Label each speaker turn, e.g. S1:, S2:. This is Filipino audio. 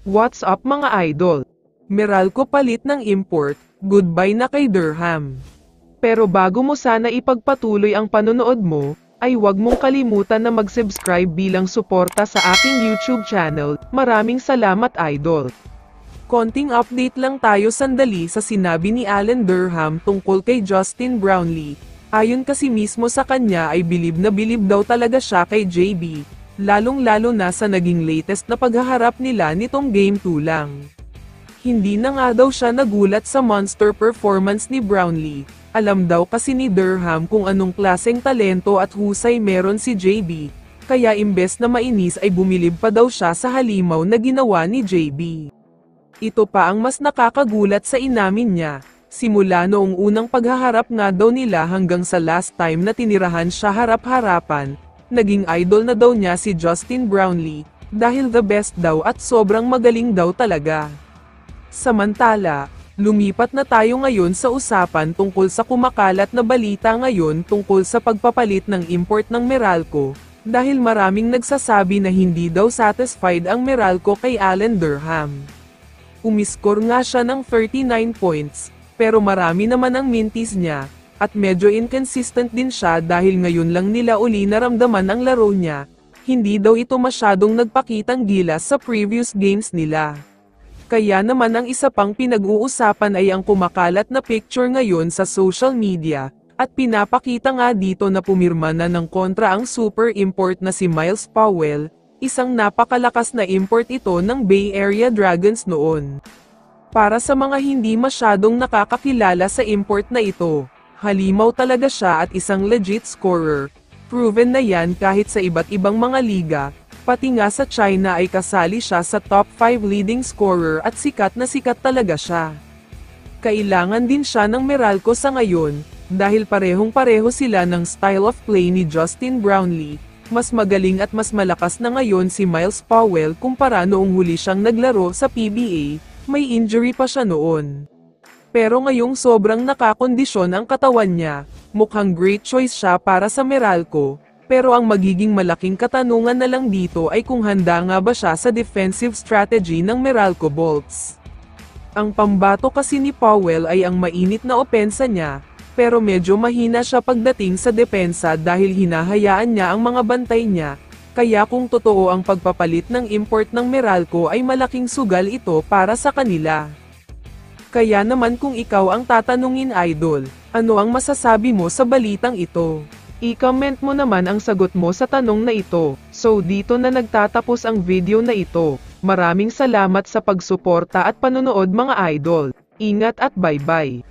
S1: What's up mga idol? Meralco palit ng import, goodbye na kay Durham. Pero bago mo sana ipagpatuloy ang panonood mo, ay huwag mong kalimutan na mag-subscribe bilang suporta sa aking YouTube channel. Maraming salamat idol. Konting update lang tayo sandali sa sinabi ni Allen Durham tungkol kay Justin Brownlee. Ayon kasi mismo sa kanya ay bilib na bilib daw talaga siya kay JB. Lalong-lalo na sa naging latest na paghaharap nila nitong Game 2 lang. Hindi na nga daw siya nagulat sa monster performance ni Brownlee. Alam daw kasi ni Durham kung anong klaseng talento at husay meron si JB, kaya imbes na mainis ay bumilib pa daw siya sa halimaw na ginawa ni JB. Ito pa ang mas nakakagulat sa inamin niya. Simula noong unang paghaharap nga daw nila hanggang sa last time na tinirahan siya harap-harapan, naging idol na daw niya si Justin Brownlee, dahil the best daw at sobrang magaling daw talaga. Samantala, lumipat na tayo ngayon sa usapan tungkol sa kumakalat na balita ngayon tungkol sa pagpapalit ng import ng Meralco, dahil maraming nagsasabi na hindi daw satisfied ang Meralco kay Allen Durham. Umiskor nga siya ng 39 points, pero marami naman ang mintis niya, at medyo inconsistent din siya dahil ngayon lang nila uli naramdaman ang laro niya. Hindi daw ito masyadong nagpakitang gilas sa previous games nila. Kaya naman ang isa pang pinag-uusapan ay ang kumakalat na picture ngayon sa social media, at pinapakita nga dito na pumirma na ng kontra ang super import na si Myles Powell, isang napakalakas na import ito ng Bay Area Dragons noon. Para sa mga hindi masyadong nakakakilala sa import na ito, halimaw talaga siya at isang legit scorer. Proven na yan kahit sa iba't ibang mga liga, pati nga sa China ay kasali siya sa top 5 leading scorer at sikat na sikat talaga siya. Kailangan din siya ng Meralco sa ngayon, dahil parehong-pareho sila ng style of play ni Justin Brownlee. Mas magaling at mas malakas na ngayon si Myles Powell kumpara noong huli siyang naglaro sa PBA, may injury pa siya noon. Pero ngayong sobrang nakakondisyon ang katawan niya, mukhang great choice siya para sa Meralco, pero ang magiging malaking katanungan na lang dito ay kung handa nga ba siya sa defensive strategy ng Meralco Bolts. Ang pambato kasi ni Powell ay ang mainit na opensa niya, pero medyo mahina siya pagdating sa depensa dahil hinahayaan niya ang mga bantay niya, kaya kung totoo ang pagpapalit ng import ng Meralco ay malaking sugal ito para sa kanila. Kaya naman kung ikaw ang tatanungin idol, ano ang masasabi mo sa balitang ito? I-comment mo naman ang sagot mo sa tanong na ito. So dito na nagtatapos ang video na ito. Maraming salamat sa pagsuporta at panonood mga idol. Ingat at bye-bye.